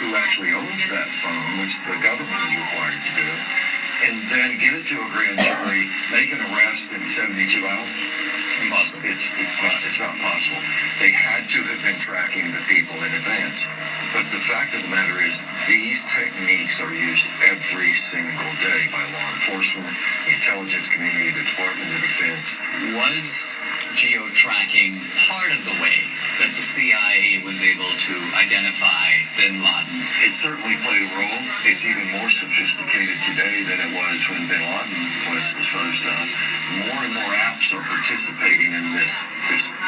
who actually owns that phone, which the government is required to do, and then give it to a grand jury, make an arrest in 72 hours? Impossible. It's not possible. They had to have been tracking the people in advance. But the fact of the matter is, these techniques are used every single day by law enforcement, the intelligence community, the Department of Defense. Was geo-tracking part of the way that the CIA was able to identify bin Laden? It certainly played a role. It's even more sophisticated today than it was when bin Laden was disposed of. More and more apps are participating in this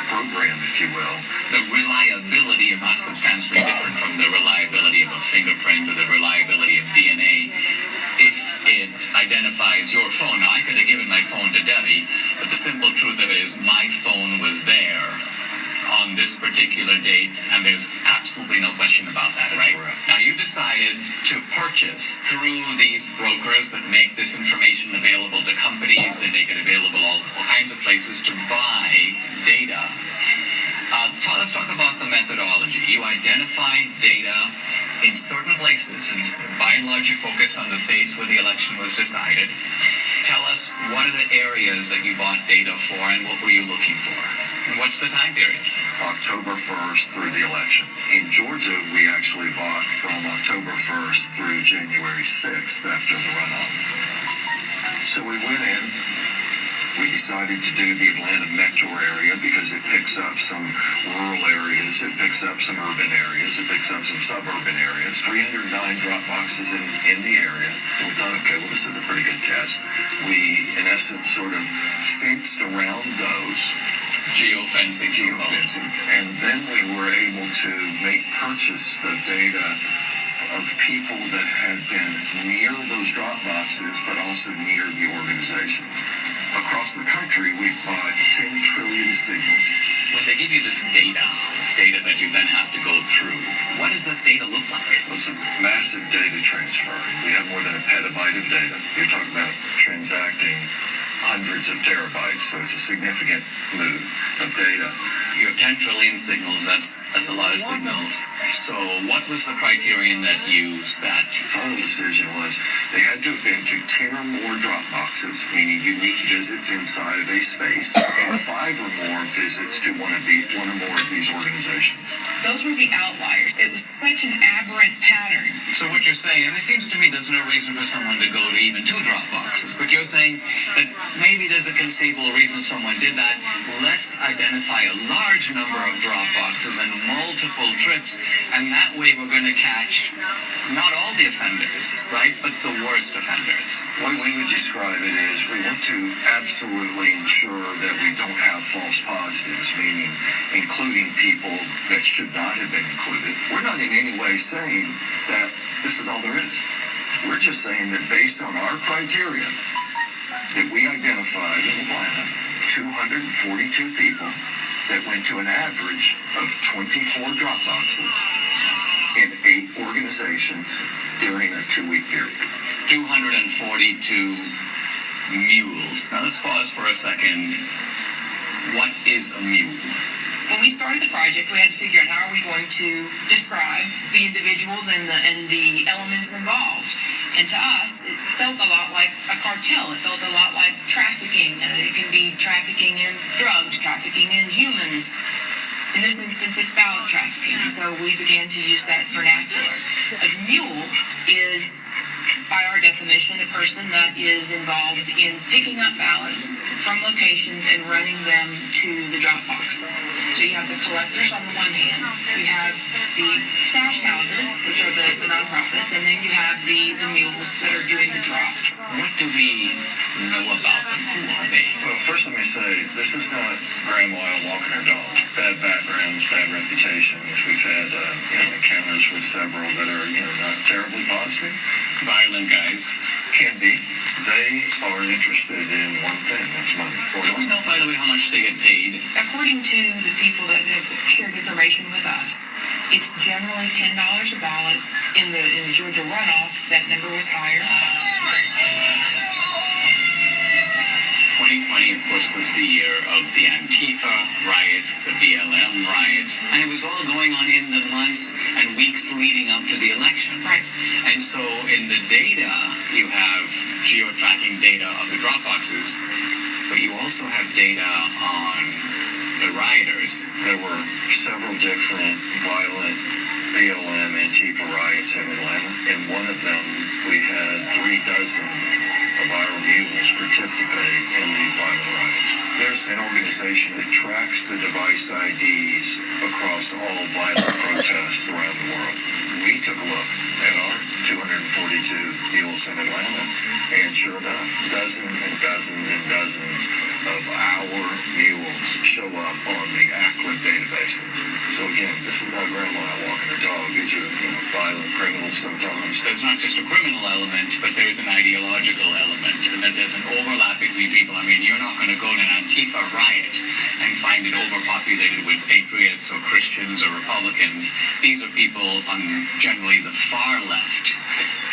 program, if you will. The reliability of not substantially different from the reliability of a fingerprint or the reliability of DNA. If it identifies your phone, now I could have given my phone to Debbie, but the simple truth of it is my phone was there on this particular date, and there's absolutely no question about that, That's right? Correct. Now, you decided to purchase through these brokers that make this information available to companies, they make it available all kinds of places to buy data. Let's talk about the methodology. You identified data in certain places, and by and large you focused on the states where the election was decided. Tell us, what are the areas that you bought data for, and what were you looking for? And what's the time period? October 1st through the election. In Georgia, we actually bought from October 1st through January 6th after the runoff. So we went in. We decided to do the Atlanta metro area because it picks up some rural areas, it picks up some urban areas, it picks up some suburban areas. 309 drop boxes in the area. And we thought, okay, well, this is a pretty good test. We, in essence, sort of fenced around those. Geofencing. And then we were able to make purchase of data of people that had been near those drop boxes, but also near the organizations. Across the country, we've bought 10 trillion signals. When they give you this data that you then have to go through, what does this data look like? It's a massive data transfer. We have more than a petabyte of data. You're talking about transacting hundreds of terabytes, so it's a significant move of data. You have 10 trillion signals, that's a lot of signals. So what was the criterion that you set? The final decision was they had to have been to 10 or more drop boxes, meaning unique visits inside of a space, and 5 or more visits to one or more of these organizations. Those were the outliers. It was such an aberrant pattern. So what you're saying, and it seems to me there's no reason for someone to go to even 2 drop boxes, but you're saying that maybe there's a conceivable reason someone did that. Let's identify a large number of drop boxes and multiple trips, and that way we're going to catch not all the offenders, right, but the worst offenders. The way we would describe it is we want to absolutely ensure that we don't have false positives, meaning including people that should not have been included. We're not in any way saying that this is all there is. We're just saying that based on our criteria that we identified in Atlanta, 242 people that went to an average of 24 drop boxes in 8 organizations during a 2-week period. 242 mules. Now let's pause for a second. What is a mule? When we started the project, we had to figure out how are we going to describe the individuals and the elements involved. And to us, it felt a lot like a cartel. It felt a lot like trafficking. It can be trafficking in drugs, trafficking in humans. In this instance, it's ballot trafficking. And so we began to use that vernacular. A mule is, by our definition, a person that is involved in picking up ballots from locations and running them to the drop boxes. So you have the collectors on the one hand, you have the stash houses, which are the nonprofits, and then you have the mules that are doing the drops. What do we know about them? Who are they? Well, first let me say, this is not grandma out walking her dog. Bad backgrounds, bad reputations. We've had encounters with several that are not terribly positive. Violent guys. Can be. They are interested in one thing, that's money. Do we know, by the way, how much they get paid? According to the people that have shared information with us, it's generally $10 a ballot. In the Georgia runoff, that number was higher. 2020, of course, was the year of the Antifa riots, the BLM riots, and it was all going on in the months and weeks leading up to the election. Right. And so in the data, you have geo-tracking data of the drop boxes, but you also have data on the rioters. There were several different violent BLM Antifa riots in Atlanta. In one of them, we had 36 of our mules participate in these violent riots. There's an organization that tracks the device IDs across all violent protests around the world. We took a look at our 242 mules in Atlanta, and sure enough, dozens and dozens and dozens of our mules show up on the ACLA databases. So again, this is not grandma out walking her dog. These are violent criminals sometimes. There's not just a criminal element, but there's an ideological element, and that there's an overlap between people. I mean, you're not going to go to an Antifa riot and find it overpopulated with patriots or Christians or Republicans. These are people on generally the far left,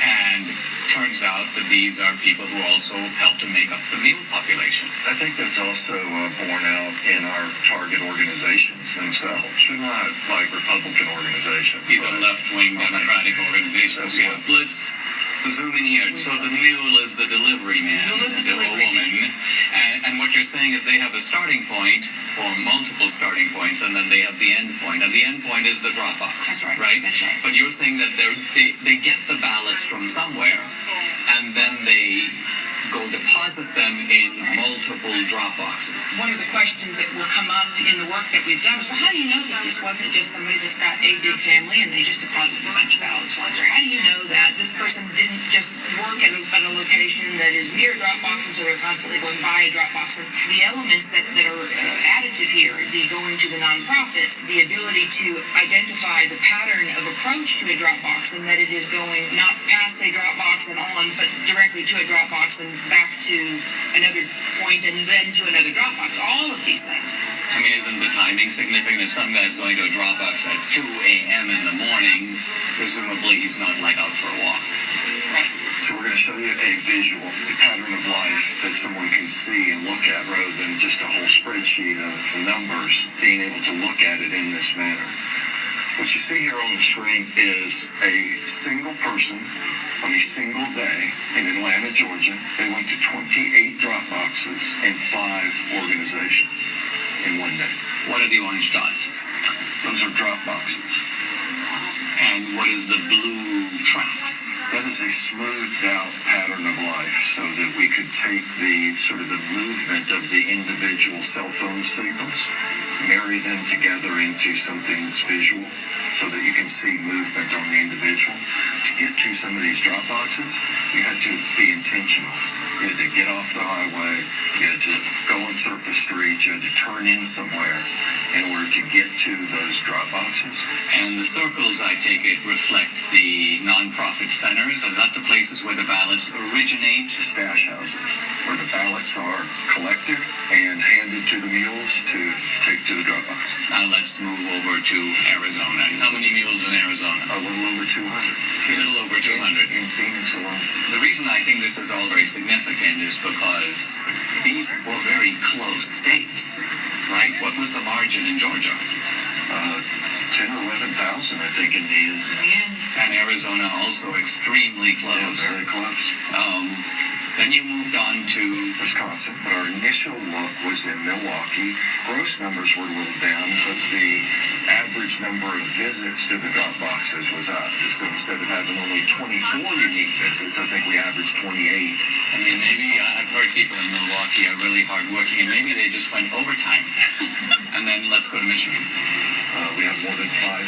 and turns out that these are people who also help to make up the mule population. I think that's also borne out in our target organizations themselves. They're not like Republican organizations. These are left-wing Democratic organizations. That's Yeah. Let's zoom in here. So the mule is the delivery man, Mule is the or delivery woman, and what you're saying is they have a starting point or multiple starting points, and then they have the end point. And the end point is the drop box. That's right. Right. That's right. But you're saying that they get the ballots from somewhere, and then they go deposit them in multiple drop boxes. One of the questions that will come up in the work that we've done is, well, how do you know that this wasn't just somebody that's got a big family and they just deposited a bunch of ballots once? Or how do you know that this person didn't just work at a location that is near drop boxes, or they're constantly going by a drop box? And the elements that are additive here, the going to the nonprofits, the ability to identify the pattern of approach to a drop box, and that it is going not past a drop box and on, but directly to a drop box and back to another point and then to another drop box. All of these things. I mean, isn't the timing significant? If some guy's going to a drop box at 2 a.m. in the morning, presumably he's not like out for a walk. Right. So we're going to show you a visual, a pattern of life that someone can see and look at rather than just a whole spreadsheet of numbers, being able to look at it in this manner. What you see here on the screen is a single person on a single day in Atlanta, Georgia. They went to 28 drop boxes and 5 organizations in one day. What are the orange dots? Those are drop boxes. And what is the blue tracks? That is a smoothed out pattern of life so that we could take the sort of the movement of the individual cell phone signals, marry them together into something that's visual so that you can see movement on the individual. To get to some of these drop boxes, you had to be intentional. You had to get off the highway, you had to go on surface streets, you had to turn in somewhere in order to get to those drop boxes. And the circles, I take it, reflect the nonprofit centers. Are that the places where the ballots originate? The stash houses, where the ballots are collected and handed to the mules to take to the drop box. Now let's move over to Arizona. How many mules in Arizona? A little over 200. A little over 200. In Phoenix alone. The reason I think this is all very significant is because these were very close states, right? What was the margin in Georgia? 10 or 11,000, I think, in the end. And Arizona also extremely Yeah, close. very close. Then you moved on to Wisconsin. But our initial look was in Milwaukee. Gross numbers were a little down, but the average number of visits to the drop boxes was up. So instead of having only 24 unique visits, I think we averaged 28. I mean, maybe I've heard people in Milwaukee are really hardworking, and maybe they just went overtime. And then let's go to Michigan. We have more than 500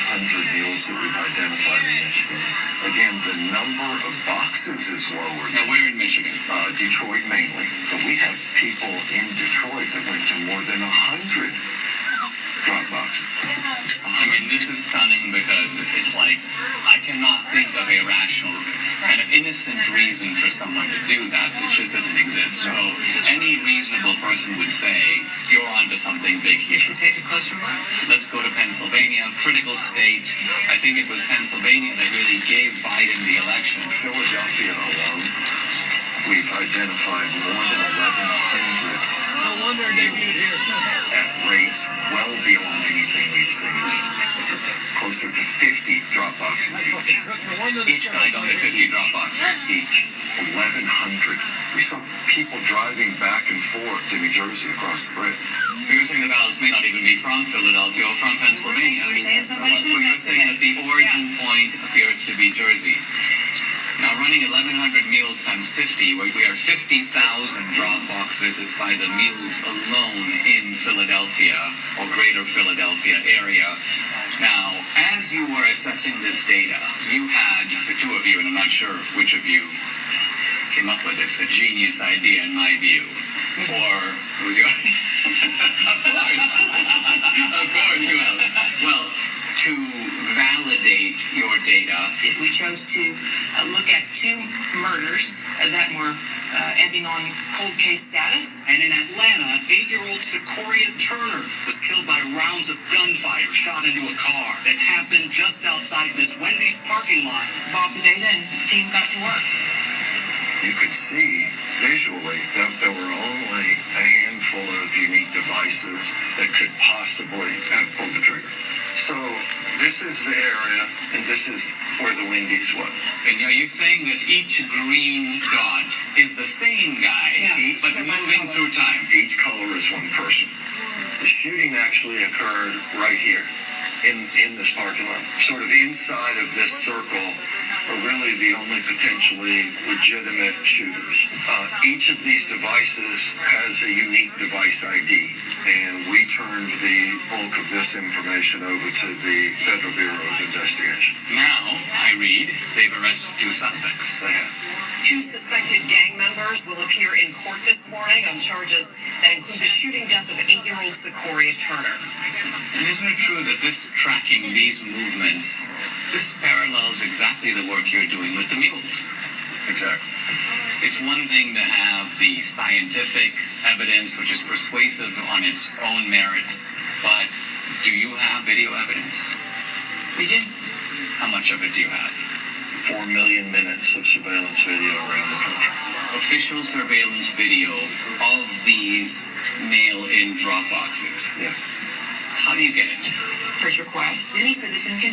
mules that we've identified in Michigan. Again, the number of boxes is lower. Now, where in Michigan? Detroit mainly. But we have people in Detroit that went to more than 100 drop boxes. I mean, this is stunning because it's like, I cannot think of a rational, kind of innocent reason for someone to do that. It just doesn't exist. So any reasonable person would say, you're onto something big You here. should take a closer look. Let's go to Pennsylvania, critical state. I think it was Pennsylvania that really gave Biden the election. Philadelphia alone we've identified more than 1,100 at rates well beyond anything we'd seen. Closer to 50 drop boxes each. Each guy got to 50 drop boxes. Each. 1,100. We saw people driving back and forth to New Jersey across the bridge. We were saying the ballots may not even be from Philadelphia or from Pennsylvania. We're saying somebody should We were investigate. saying that the origin point appears to be Jersey. Now, running 1,100 meals times 50, we are 50,000 drop-box visits by the meals alone in Philadelphia or greater Philadelphia area. Now, as you were assessing this data, you had, the two of you, and I'm not sure which of you came up with this, a genius idea in my view, for, who was your, of course, who else? Well, to validate your data. We chose to look at two murders that were ending on cold case status. And in Atlanta, 8-year-old Secoria Turner was killed by rounds of gunfire shot into a car that happened just outside this Wendy's parking lot. Bob the data and the team got to work. You could see visually that there were only a handful of unique devices that could possibly have pulled the trigger. So this is the area, and this is where the Wendy's was. And are you saying that each green dot is the same guy, Yeah. but moving through time? Each color is one person. The shooting actually occurred right here in this parking lot. Sort of inside of this circle are really the only potentially legitimate shooters. Each of these devices has a unique device ID, and we turned the bulk of this information over to the Federal Bureau of Investigation. Now, I read, they've arrested 2 suspects. They have. 2 suspected gang members will appear in court this morning on charges that include the shooting death of 8-year-old Secoria Turner. And isn't it true that this tracking these movements, this parallels exactly the work you're doing with the mules? Exactly. It's one thing to have the scientific evidence, which is persuasive on its own merits, but do you have video evidence? We did. How much of it do you have? 4 million minutes of surveillance video around the country. Official surveillance video of these mail-in drop boxes. Yeah. How do you get it? First request. Any citizen can